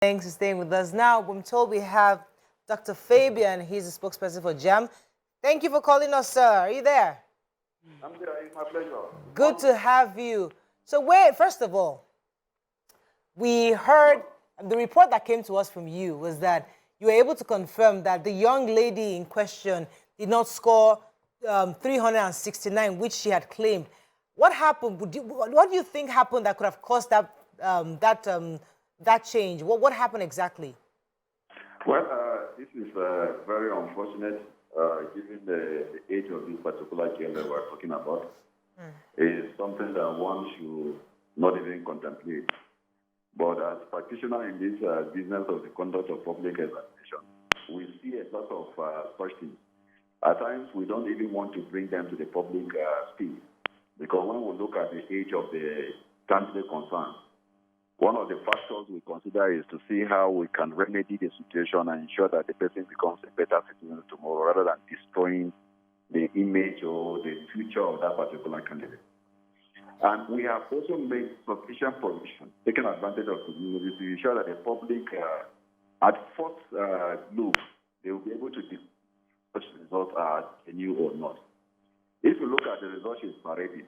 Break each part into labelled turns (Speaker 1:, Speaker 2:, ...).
Speaker 1: Thanks for staying with us. Now, I'm told we have Dr. Fabian. He's the spokesperson for JAMB. Thank you for calling us, sir. Are you there?
Speaker 2: I'm there. It's my pleasure.
Speaker 1: Good to have you. So wait, first of all, we heard the report that came to us from you was that you were able to confirm that the young lady in question did not score 369, which she had claimed. What happened? What do you think happened that could have caused that that change? What happened exactly?
Speaker 2: Well, this is very unfortunate, given the age of this particular girl that we're talking about. It's something that one should not even contemplate. But as practitioner in this business of the conduct of public examination, we see a lot of such things. At times, we don't even want to bring them to the public speed, because when we look at the age of the candidate concerned, one of the factors we consider is to see how we can remedy the situation and ensure that the person becomes a better citizen tomorrow, rather than destroying the image or the future of that particular candidate. And we have also made sufficient provision, taking advantage of the community to ensure that the public, at first look, they will be able to decide which results are genuine or not. If you look at the results she's parading,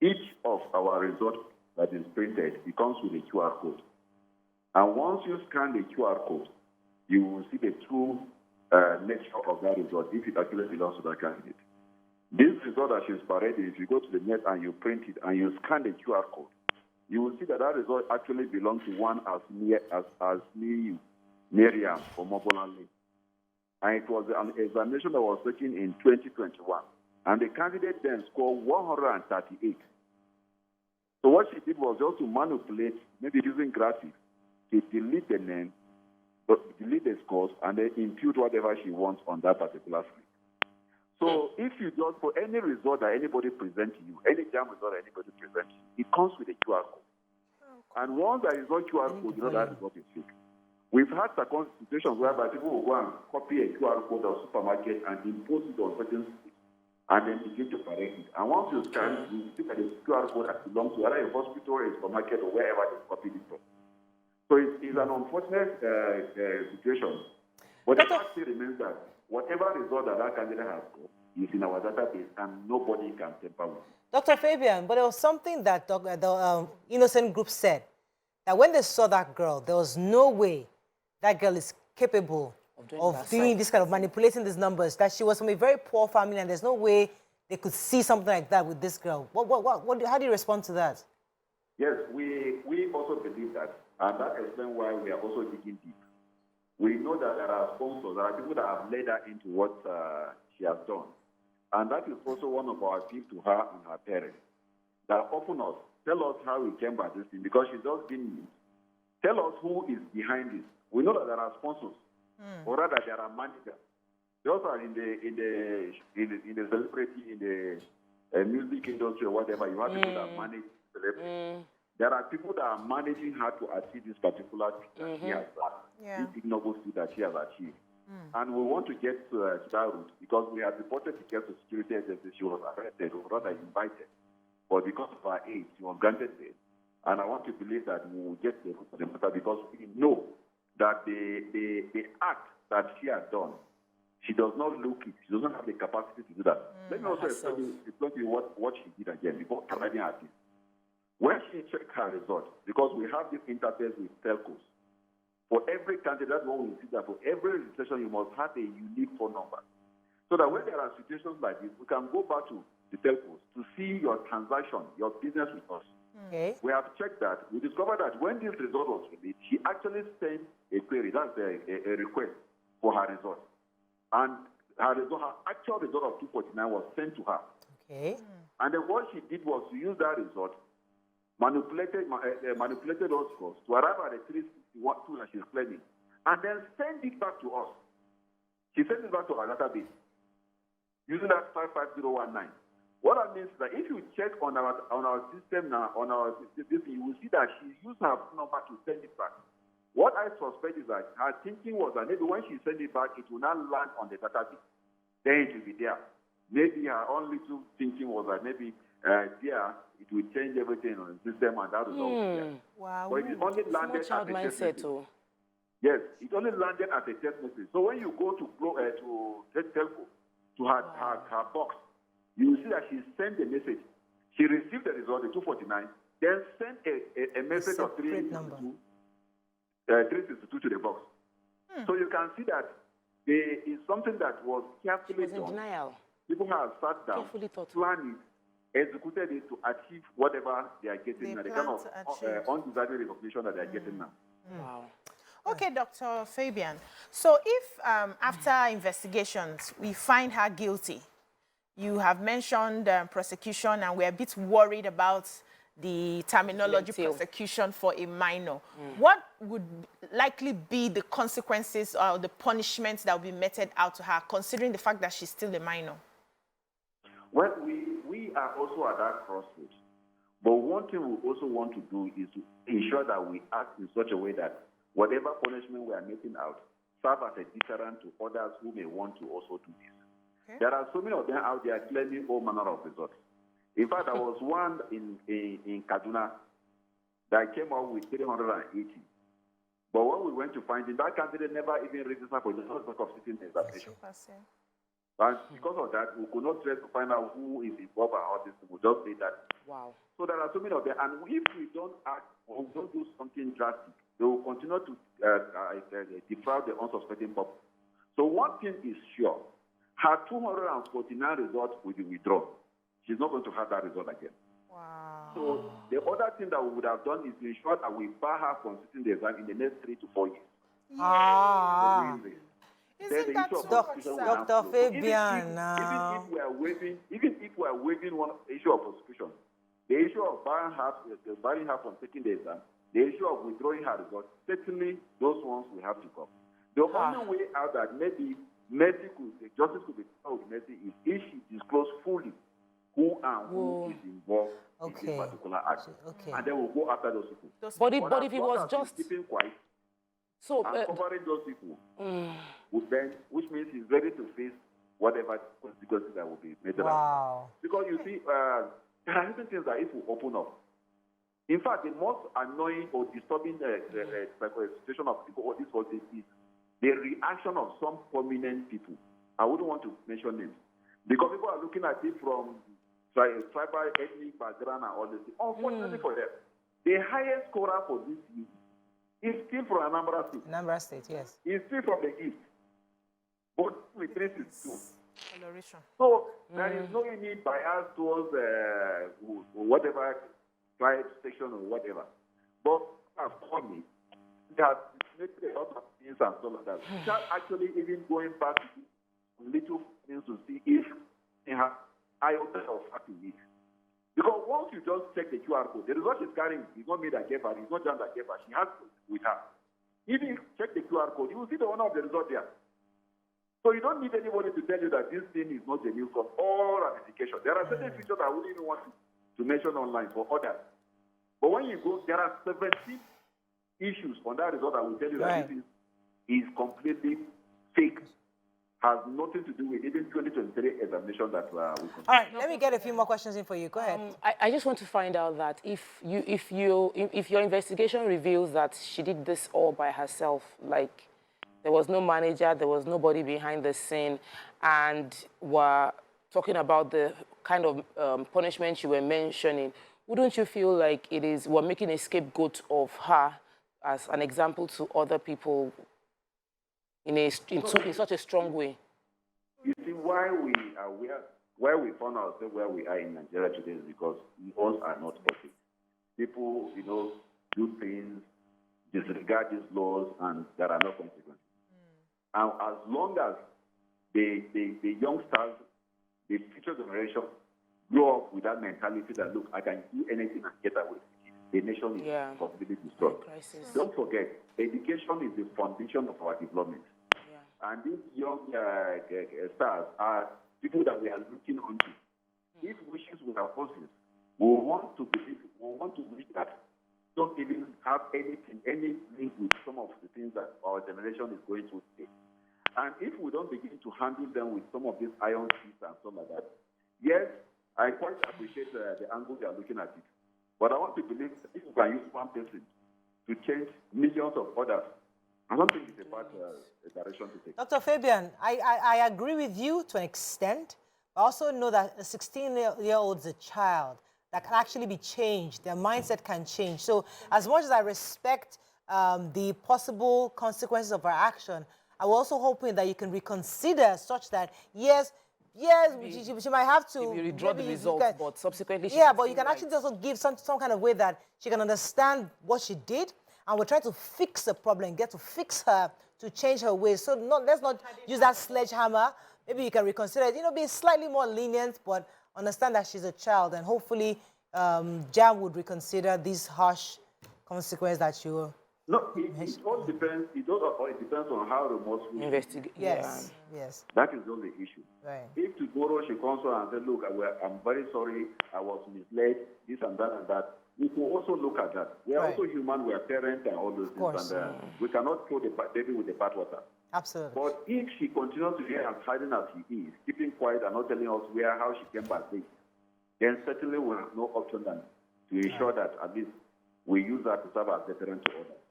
Speaker 2: each of our results that is printed, it comes with a QR code. And once you scan the QR code, you will see the true nature of that result, if it actually belongs to that candidate. This result that she's parading, if you go to the net and you print it and you scan the QR code, you will see that that result actually belongs to one as near you, Miriam or Mobolanle. And it was an examination that was taken in 2021. And the candidate then scored 138. So what she did was just to manipulate, maybe using graphics, to delete the name, delete the scores, and then impute whatever she wants on that particular slip. So if you just, for any result that anybody presents to you, any JAMB result that anybody presents to you, it comes with a QR code. And once there is no QR code, you know that result is fake. We've had situations whereby people will go and copy a QR code of supermarket and impose it on certain things, and then begin to parade it. And once you scan it, you see that the QR code that belongs to either a hospital or a supermarket or wherever they copied it from. So it's an unfortunate situation. But the fact still remains that whatever result that candidate has got is in our database and nobody can tamper with it.
Speaker 1: Dr. Fabian, but there was something that the innocent group said, that when they saw that girl, there was no way that girl is capable of doing this kind of manipulating these numbers, that she was from a very poor family and there's no way they could see something like that with this girl. How do you respond to that?
Speaker 2: Yes, we also believe that, and that explains why we are also digging deep. We know that there are sponsors, there are people that have led her into what she has done. And that is also one of our appeals to her and her parents. That open us, tell us how we came by this thing, because she's just been used. Tell us who is behind this. We know that there are sponsors, or rather there are managers. Those are in the celebrity, in the music industry or whatever. You have people that manage celebrities. There are people that are managing her to achieve this particular thing that she has done, this ignoble thing that she has achieved. And we want to get to that route, because we have reported the case to security agencies. She was arrested, or rather invited. But because of her age, she was granted bail. And I want to believe that we will get the root of the matter, because we know that the act that she has done, she does not look it. She doesn't have the capacity to do that. Let me also explain to you what she did again before arriving at this. When she checked her results, because we have this interface with telcos, for every candidate, one will see that for every registration, you must have a unique phone number. So that when there are situations like this, we can go back to the telcos to see your transaction, your business with us.
Speaker 1: Okay.
Speaker 2: We have checked that. We discovered that when this result was released, she actually sent a query, that's a request for her result. And her actual result of 249 was sent to her.
Speaker 1: Okay.
Speaker 2: And then what she did was to use that result, manipulated those scores to arrive at the 361 that she's claiming, and then send it back to us. She sent it back to our database using that 55019. What that means is that if you check on our system now, on our system, you will see that she used her phone number to send it back. What I suspect is that her thinking was that maybe when she sent it back, it will not land on the database. Then it will be there. Maybe her own little thinking was that maybe there it will change everything on the system, and that is all.
Speaker 1: Wow.
Speaker 2: But it only landed as
Speaker 3: child
Speaker 2: a text
Speaker 3: mindset.
Speaker 2: message. Yes, it only landed as a text message. So when you go to telco, to her box, you will see that she sent a message. She received the result, the 249, then sent a message of 362 to the box. So you can see that there is something that was carefully done.
Speaker 3: In denial.
Speaker 2: People have sat down, planned it, executed it to achieve whatever they are getting now, the kind of undesirable recognition that they are getting now.
Speaker 3: Wow.
Speaker 4: Okay, Dr. Fabian. So if after investigations we find her guilty, you have mentioned prosecution, and we're a bit worried about the terminology prosecution for a minor. What would likely be the consequences or the punishments that will be meted out to her, considering the fact that she's still a minor?
Speaker 2: Well, we are also at that crossroads. But one thing we also want to do is to ensure that we act in such a way that whatever punishment we are making out serve as a deterrent to others who may want to also do this. Okay. There are so many of them out there claiming all manner of results. In fact, there was one in Kaduna that came out with 380. But when we went to find him, that candidate never even registered for the purpose of sitting in examination. And because of that, we could not try to find out who is involved in all this. We just say that.
Speaker 3: Wow.
Speaker 2: So there are so many of them. And if we don't act or we don't do something drastic, they will continue to defraud the unsuspecting public. So one thing is sure. Her 249 results will be withdrawn. She's not going to have that result again.
Speaker 4: Wow.
Speaker 2: So the other thing that we would have done is to ensure that we bar her from sitting the exam in the next 3 to 4 years.
Speaker 4: Isn't that
Speaker 1: Dr. Fabian,
Speaker 2: even if we are waiving one issue of prosecution, the issue of barring her from taking the exam, the issue of withdrawing her result, certainly those ones we have to come. The only way out that maybe justice could be found with mercy is if she discloses fully who is involved in this particular action. And then we'll go after those people.
Speaker 3: But if it was just
Speaker 2: keeping quiet,
Speaker 3: and
Speaker 2: covering those people, which means he's ready to face whatever consequences that will be made.
Speaker 1: Wow.
Speaker 2: Because you see, there are certain things that if we open up, in fact, the most annoying or disturbing situation of people or this whole thing is the reaction of some prominent people. I wouldn't want to mention names because people are looking at it from tribal, ethnic background and all this. Unfortunately for them, the highest scorer for this year is still from Anambra State.
Speaker 1: Anambra State, yes.
Speaker 2: He's still from the east. But with 362.
Speaker 4: So
Speaker 2: there is no need bias towards whatever tribe, section, or whatever. But as for me, that made a lot of things and stuff like that. Without actually even going back to little things to see if they have iota of fact in it. Because once you just check the QR code, the result she's carrying is not me that gave her, it's not John that gave her, she has it with her. If you check the QR code, you will see the owner of the result there. So you don't need anybody to tell you that this thing is not genuine from all ramifications. There are certain features I wouldn't even want to mention online for others. But when you go, there are 17 issues on that result that will tell you that this is completely fake. Has nothing to do with even 2023 examination that we conduct.
Speaker 1: All right, let me get a few more questions in for you. Go ahead.
Speaker 3: I just want to find out that if your investigation reveals that she did this all by herself, like there was no manager, there was nobody behind the scene, and we're talking about the kind of punishment you were mentioning, wouldn't you feel like we're making a scapegoat of her as an example to other people in such a strong way?
Speaker 2: You see, why we found ourselves where we are in Nigeria today is because laws are not perfect. People, do things, disregard these laws, and there are no consequences. And as long as the youngsters, the future generation, grow up with that mentality that, look, I can do anything and get away with it, the nation is completely destroyed. Don't forget, education is the foundation of our development. And these young stars are people that we are looking onto. If wishes with our forces, we want to believe that don't even have any link with some of the things that our generation is going through today. And if we don't begin to handle them with some of these iron seeds and stuff like that, yes, I quite appreciate the angle you are looking at it. But I want to believe that if you can use one person to change millions of others, I don't think it's a bad direction to take.
Speaker 1: Dr. Fabian, I agree with you to an extent. I also know that a 16-year-old is a child that can actually be changed. Their mindset can change. So as much as I respect the possible consequences of our action, I'm also hoping that you can reconsider such that, yes, she might have to...
Speaker 3: Maybe withdraw the results, but subsequently...
Speaker 1: But you can actually also give some kind of way that she can understand what she did, and we're trying to fix the problem, get to fix her, to change her ways. So let's not use that sledgehammer. Maybe you can reconsider it, be slightly more lenient, but understand that she's a child, and hopefully JAMB would reconsider these harsh consequences that you...
Speaker 2: No, it all depends. It depends on how remorseful.
Speaker 3: Investigate.
Speaker 1: Yes.
Speaker 2: That is the only issue.
Speaker 1: Right.
Speaker 2: If tomorrow she comes on and says, "Look, I'm very sorry. I was misled. This and that and that." We can also look at that. We are also human. We are parents and all those things, and we cannot throw the baby with the bathwater.
Speaker 1: Absolutely.
Speaker 2: But if she continues to be as hiding as she is, keeping quiet and not telling us how she came back, then certainly we have no option than to ensure that at least we use that to serve as deterrent to others.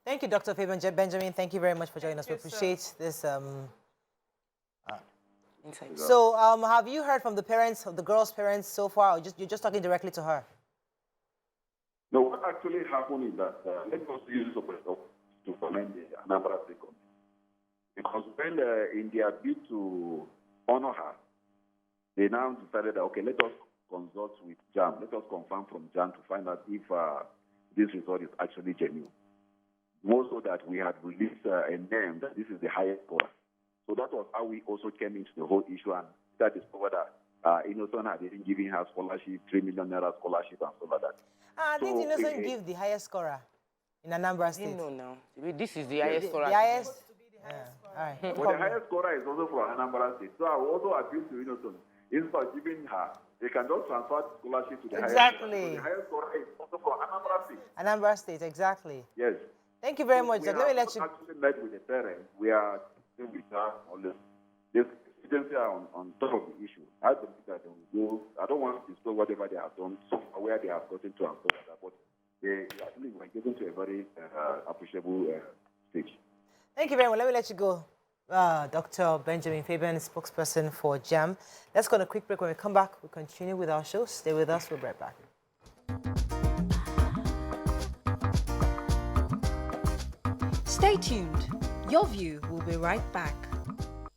Speaker 1: Thank you, Dr. Fabian Benjamin. Thank you very much for joining us. We appreciate this. So, have you heard from the parents, of the girl's parents so far, or you're just talking directly to her?
Speaker 2: No, what actually happened is that, let us use this opportunity to commend the Anambra State. Because when in their bid to honor her, they now decided that, okay, let us consult with JAMB. Let us confirm from JAMB to find out if this result is actually genuine. More so that we had released a name that this is the highest scorer. So that was how we also came into the whole issue, and that discovered that Innocent had even given her scholarship, 3 million naira scholarship and stuff like that.
Speaker 1: Did Innocent give the highest scorer in Anambra State?
Speaker 3: No. This is the highest scorer.
Speaker 1: The highest?
Speaker 2: All right. But the highest scorer is also for Anambra State. So I will also appeal to Innocent. Instead of giving her, they can just transfer the scholarship to the highest scorer. So the highest scorer is also for Anambra State.
Speaker 1: Anambra State, exactly.
Speaker 2: Yes.
Speaker 1: Thank you very much. Let me let you...
Speaker 2: actually met with the parents. We are still with her on this agency on top of the issue. I believe that they will go. I don't want to disclose whatever they have done, where they have gotten to and stuff like that, but they actually were getting to a very appreciable stage.
Speaker 1: Thank you very much. Let me let you go. Dr. Benjamin Fabian, spokesperson for JAMB. Let's go on a quick break. When we come back, we'll continue with our show. Stay with us. We'll be right back.
Speaker 5: Stay tuned. Your View will be right back.